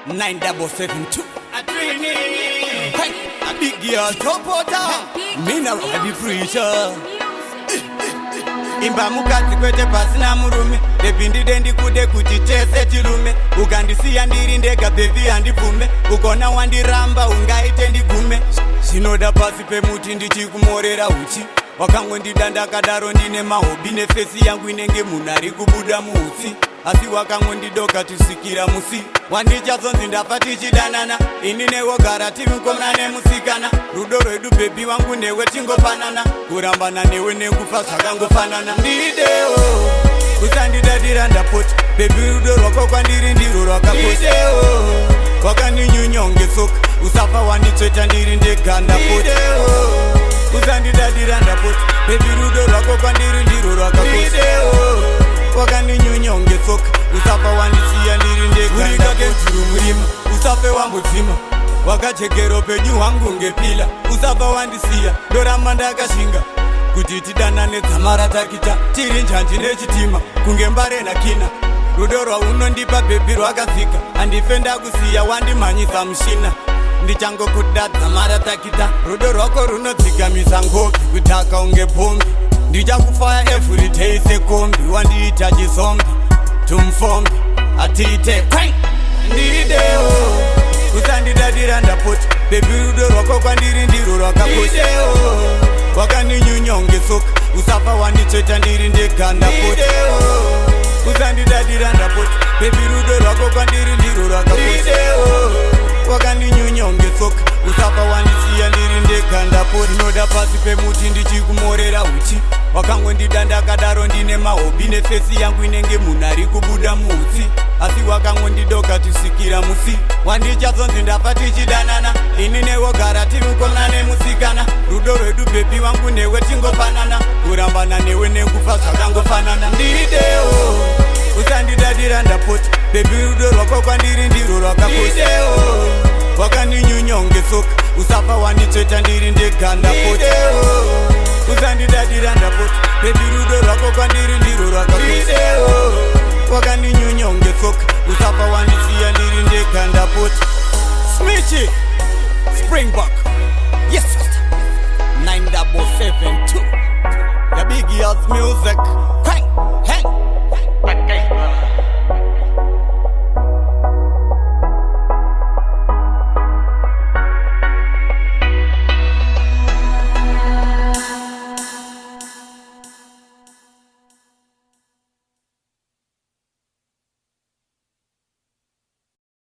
9772 Hey, a big girl supporter. Me now I be preacher. Imba mukadzi kwete pasina murume. Ndepindide ndikude kuti tese tirume. Ukandisiya ndiri ndega baby handibvume. Ukona wandiramba ungaite ndigume. Zvinoda pasi pemuti ndichikumorera uchi. Wakangondida ndakadaro ndine mahobi nefesi yangu inenge munhu ari kubuda muutsi. Asi wakangondidoka tusvikira musi. Wandichazonzi ndafa tichidanana. Ini newogara tiri mukomana nemusikana. Rudo rwedu bebi wangu newe tingopanana. Kurambana newe nekufa zvakangofanana. Ndidewo usandidadira ndapota. Bebi rudo rwako kwandiri ndirwo rwakakosha. Wakandinyunyonge soka. Usafa wanditsveta ndiri ndega ndapota. Usandidadira ndapota. Bebi rudo rwako kwandiri ndirwo rwakakosha. Wakaninyunyonge soka. Usafa wandisiya ndiri ndega urikake mvuru murima. Usafe wambodzima. Wakajekero penyu wangu ngepila. Usafa wandisiya ndoramba ndakashinga kuti tidanane dzamara takita tiri njanji nechitima kunge mbare nakina. Rudo rwaunondipa bebi rwakadzika. Handife ndakusiya wandimhanyisa mushina. Ndichangokuda dzamara takita. Rudo rwako runodzigamisa ngopi kutaka unge bhombi. Ndichakufaya every day sekombi. Wandiita chizombi tumfombi atiite kwai. Ndidewo usandidadira ndapota. Bebi rudo rwako kwandiri ndirwo rwakakosha. Wakaninyunyonge soka. Usafa wanditsveta ndiri ndega ndapota. Usandidadira ndapota. Bebi rudo rwako kwandiri ndirwo rwakakosha. Wakaninyunyonge soka. Usafa wandisiya ndiri ndega ndapota. Ndinoda pasi pemuti ndichikumorera uchi. Wakangondida ndakadaro ndine mahobi nefesi yangu inenge munhu ari kubuda muutsi. Asi wakangondidoka tusvikira musi. Wandichazonzi ndafa tichidanana. Ini newogara tiri mukomana nemusikana. Rudo rwedu bebi wangu newe tingopanana. Kurambana newe nekufa zvakangofanana. Ndidewo usandidadira ndapota. Bebi rudo rwako kwandiri ndirwo rwakakosha. Wakaninyunyonge soka. Usafa wanditsveta ndiri ndega ndapota. Usandidadira ndapota. Bebi rudo rwako kwandiri ndirwo rwakakosha. Wakaninyunyonge soka. Usafa wanditsveta